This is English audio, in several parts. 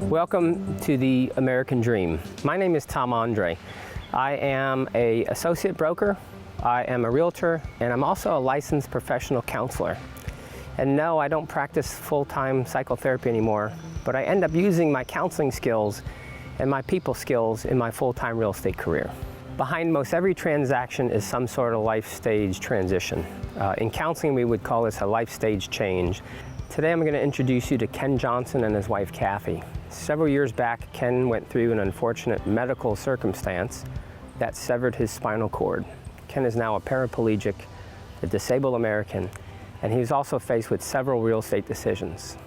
Welcome to the American Dream. My name is Tom Andre. I am an associate broker, I am a realtor, and I'm also a licensed professional counselor. And no, I don't practice full-time psychotherapy anymore, but I end up using my counseling skills and my people skills in my full-time real estate career. Behind most every transaction is some sort of life stage transition. In counseling, we would call this a life stage change. Today, I'm going to introduce you to Ken Johnson and his wife, Kathy. Several years back, Ken went through an unfortunate medical circumstance that severed his spinal cord. Ken is now a paraplegic, a disabled American, and he's also faced with several real estate decisions.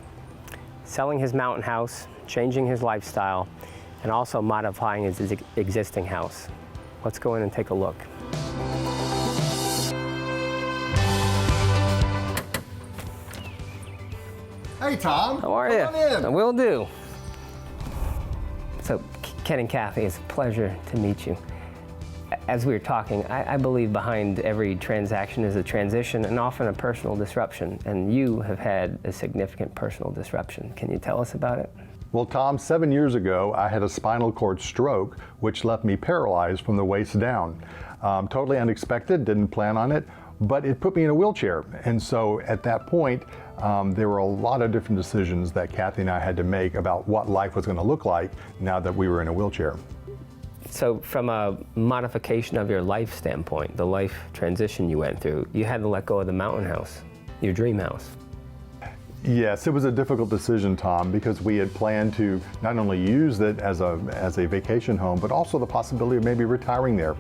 Selling his mountain house, changing his lifestyle, and also modifying his existing house. Let's go in and take a look. Hey Tom, How are you? Come on in. Will do. So, Ken and Kathy, it's a pleasure to meet you. As we were talking, I believe behind every transaction is a transition and often a personal disruption, and you have had a significant personal disruption. Can you tell us about it? Well, Tom, 7 years ago, I had a spinal cord stroke, which left me paralyzed from the waist down. Totally unexpected, didn't plan on it, but it put me in a wheelchair. And so at that point, there were a lot of different decisions that Kathy and I had to make about what life was going to look like now that we were in a wheelchair. So from a modification of your life standpoint, the life transition you went through, you had to let go of the mountain house, your dream house. Yes, it was a difficult decision, Tom, because we had planned to not only use it as a vacation home, but also the possibility of maybe retiring there.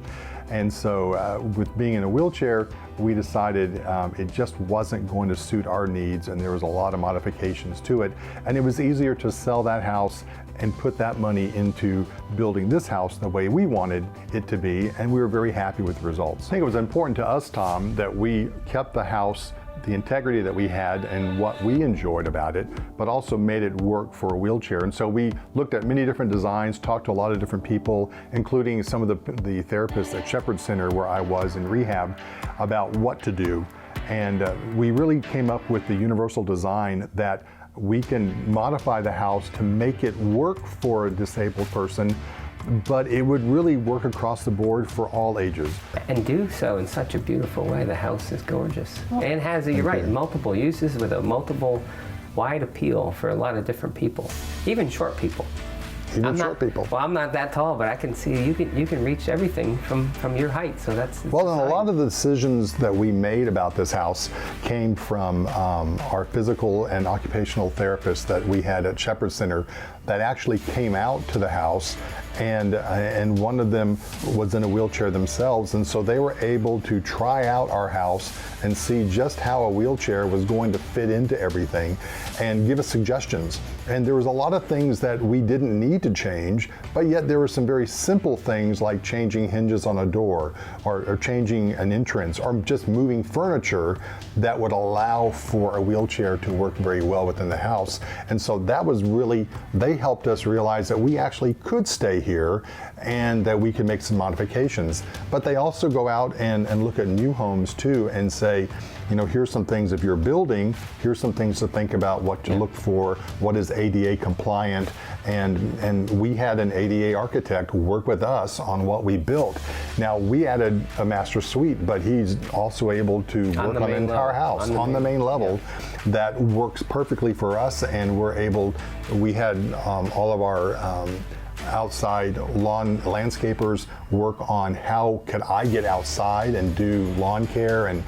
And so with being in a wheelchair, we decided it just wasn't going to suit our needs, and there was a lot of modifications to it. And it was easier to sell that house and put that money into building this house the way we wanted it to be, and we were very happy with the results. I think it was important to us, Tom, that we kept the house, the integrity that we had and what we enjoyed about it, but also made it work for a wheelchair. And so we looked at many different designs, talked to a lot of different people, including some of the therapists at Shepherd Center where I was in rehab, about what to do. And we really came up with the universal design that we can modify the house to make it work for a disabled person, but it would really work across the board for all ages. And do so in such a beautiful way. The house is gorgeous. And has, you're right, multiple uses with a multiple wide appeal for a lot of different people, even short people. Even short people. Well, I'm not that tall, but I can see you can reach everything from your height. So that's well, and a lot of the decisions that we made about this house came from our physical and occupational therapists that we had at Shepherd Center that actually came out to the house, and one of them was in a wheelchair themselves, and so they were able to try out our house and see just how a wheelchair was going to fit into everything and give us suggestions. And there was a lot of things that we didn't need to change, but yet there were some very simple things like changing hinges on a door or changing an entrance or just moving furniture that would allow for a wheelchair to work very well within the house. And so that was really, they helped us realize that we actually could stay here and that we could make some modifications. But they also go out and look at new homes too and say, you know, here's some things if you're building, here's some things to think about, what to look for, what is ADA compliant, and we had an ADA architect work with us on what we built. Now we added a master suite, but he's also able to work on the entire house on the main level. That works perfectly for us, and we had all of our outside lawn landscapers work on how could I get outside and do lawn care and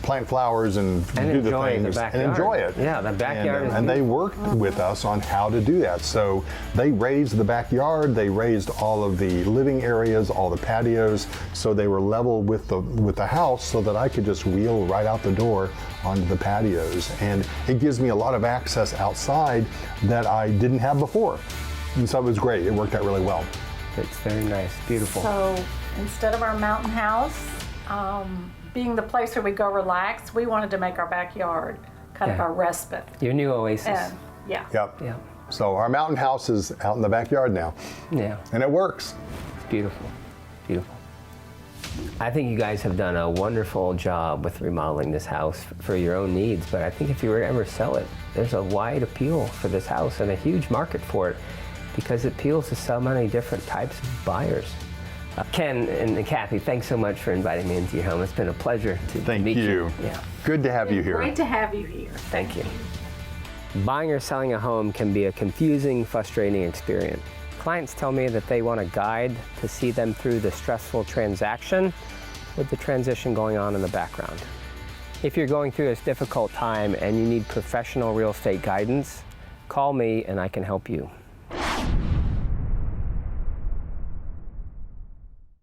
plant flowers and do the things and enjoy it. Yeah, the backyard. And they worked with us on how to do that. So they raised the backyard, they raised all of the living areas, all the patios, so they were level with the house so that I could just wheel right out the door onto the patios. And it gives me a lot of access outside that I didn't have before. And so it was great. It worked out really well. It's very nice, beautiful. So instead of our mountain house being the place where we go relax, we wanted to make our backyard kind of our respite. Your new oasis. And, yeah. Yep. Yeah. So our mountain house is out in the backyard now. Yeah. And it works. It's beautiful, beautiful. I think you guys have done a wonderful job with remodeling this house for your own needs, but I think if you were to ever sell it, there's a wide appeal for this house and a huge market for it. because it appeals to so many different types of buyers. Ken and Kathy, thanks so much for inviting me into your home. It's been a pleasure to Thank meet you. Yeah, Good to have you here. Great to have you here. thank you. Buying or selling a home can be a confusing, frustrating experience. Clients tell me that they want a guide to see them through the stressful transaction with the transition going on in the background. If you're going through this difficult time and you need professional real estate guidance, call me and I can help you.